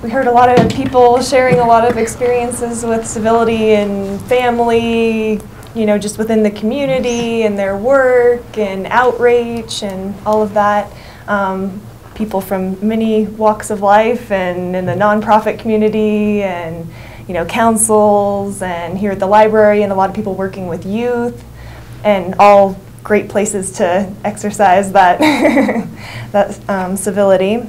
we heard a lot of people sharing a lot of experiences with civility and family, you know, just within the community and their work and outreach and all of that. People from many walks of life and in the nonprofit community and, you know, councils and here at the library, and a lot of people working with youth, and all great places to exercise that, that civility.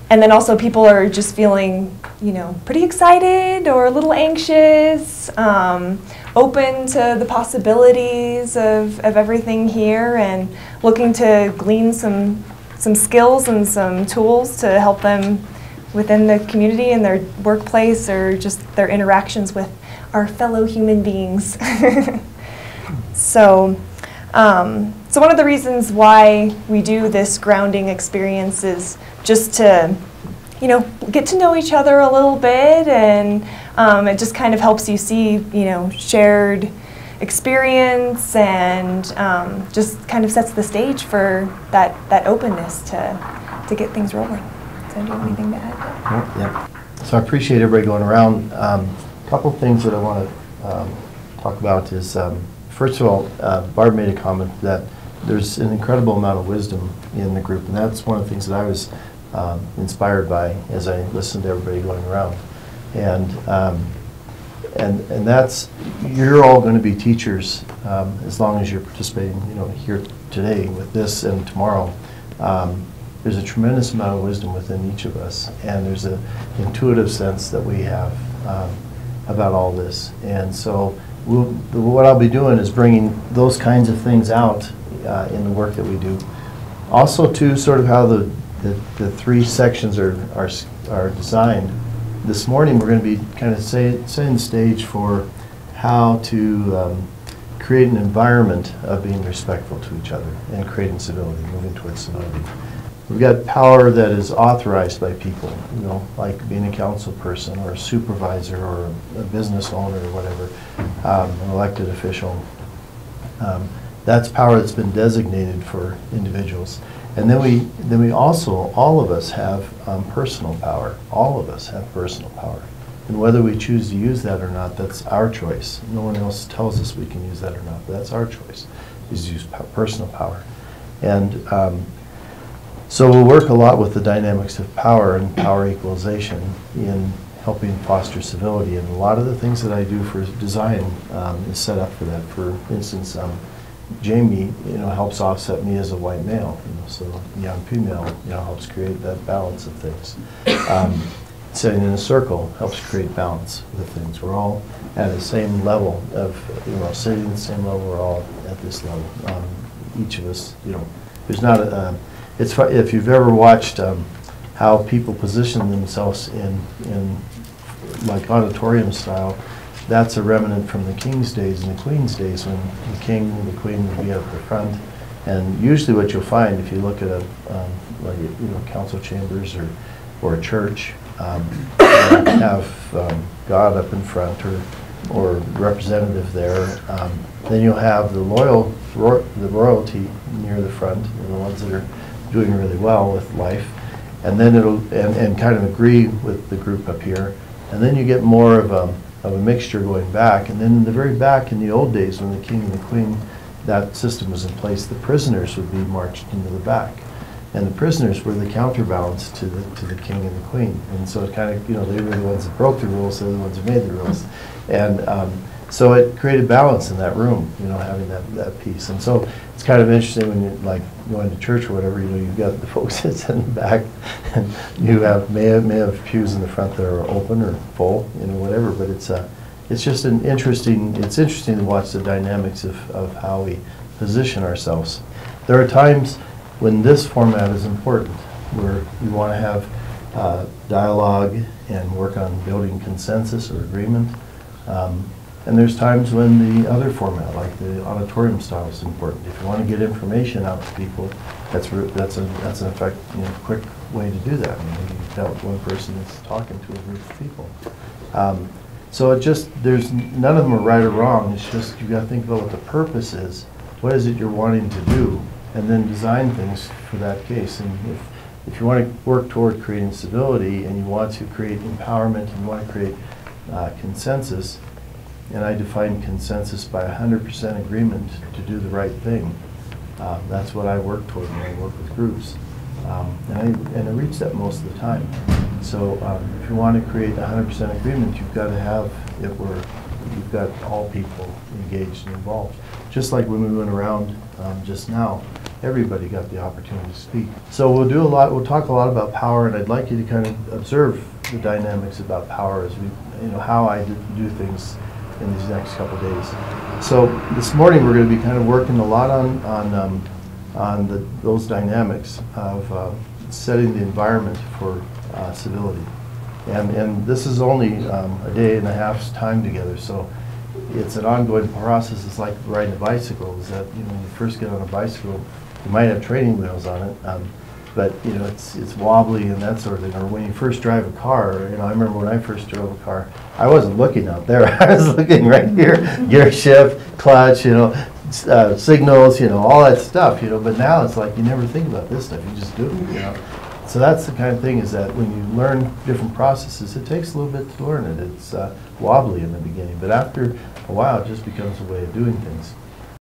And then also people are just feeling, you know, pretty excited or a little anxious, open to the possibilities of everything here, and looking to glean some skills and some tools to help them within the community and their workplace, or just their interactions with our fellow human beings. So one of the reasons why we do this grounding experience is just to, you know, get to know each other a little bit, and it just kind of helps you see, you know, shared experience, and just kind of sets the stage for that openness to get things rolling. So do you have anything to add? Yeah. So I appreciate everybody going around. A couple of things that I want to talk about is, first of all, Barb made a comment that there's an incredible amount of wisdom in the group, and that's one of the things that I was inspired by as I listened to everybody going around. And that's, you're all going to be teachers as long as you're participating, you know, here today with this and tomorrow. There's a tremendous amount of wisdom within each of us, and there's an intuitive sense that we have about all this. And so what I'll be doing is bringing those kinds of things out in the work that we do. Also, too, sort of how the three sections are designed. This morning we're going to be kind of setting the stage for how to create an environment of being respectful to each other and creating civility, moving towards civility. We've got power that is authorized by people, you know, like being a council person or a supervisor or a business owner or whatever, an elected official. That's power that's been designated for individuals. And then we also, all of us have personal power. All of us have personal power. And whether we choose to use that or not, that's our choice. No one else tells us we can use that or not, but that's our choice, is to use personal power. And so we'll work a lot with the dynamics of power and power equalization in helping foster civility. And a lot of the things that I do for design is set up for that. For instance, Jamie, you know, helps offset me as a white male, you know, so young female, you know, helps create that balance of things. Sitting in a circle helps create balance with things. We're all at the same level of, you know, sitting at the same level. We're all at this level. Each of us, you know, there's not a. If you've ever watched how people position themselves in like auditorium style, that's a remnant from the king's days and the queen's days, when the king and the queen would be at the front. And usually what you'll find if you look at a like, you know, council chambers or a church, have God up in front or representative there. Then you'll have the royalty near the front, you know, the ones that are doing really well with life, and then it'll and kind of agree with the group up here, and then you get more of a mixture going back. And then in the very back, in the old days when the king and the queen, that system was in place, the prisoners would be marched into the back, and the prisoners were the counterbalance to the king and the queen. And so it kind of, you know, they were the ones that broke the rules, they're the ones who made the rules, and so it created balance in that room, you know, having that piece. And so it's kind of interesting when you're like going to church or whatever, you know, you've got the folks that sit in the back, and you may have pews in the front that are open or full, you know, whatever. But it's just it's interesting to watch the dynamics of how we position ourselves. There are times when this format is important, where you want to have dialogue and work on building consensus or agreement. And there's times when the other format, like the auditorium style, is important. If you want to get information out to people, that's an effect, you know, quick way to do that. I mean, you've got one person that's talking to a group of people. So there's none of them are right or wrong. It's just you've got to think about what the purpose is. What is it you're wanting to do, and then design things for that case. And if if you want to work toward creating civility and you want to create empowerment and you want to create consensus, and I define consensus by 100% agreement to do the right thing. That's what I work toward when I work with groups. And I reach that most of the time. So if you want to create 100% agreement, you've got to have it where you've got all people engaged and involved. Just like when we went around just now, everybody got the opportunity to speak. So we'll talk a lot about power, and I'd like you to kind of observe the dynamics about power as we, how I do things in these next couple of days. So this morning we're going to be kind of working a lot on those dynamics of setting the environment for civility. And this is only a day and a half's time together, so it's an ongoing process. It's like riding a bicycle. Is that when you first get on a bicycle, you might have training wheels on it, but it's wobbly and that sort of thing. Or when you first drive a car, I remember when I first drove a car, I wasn't looking out there. I was looking right here, gear shift, clutch, signals, all that stuff, But now it's like you never think about this stuff. You just do it, So that's the kind of thing, is that when you learn different processes, it takes a little bit to learn it. It's wobbly in the beginning, but after a while, it just becomes a way of doing things.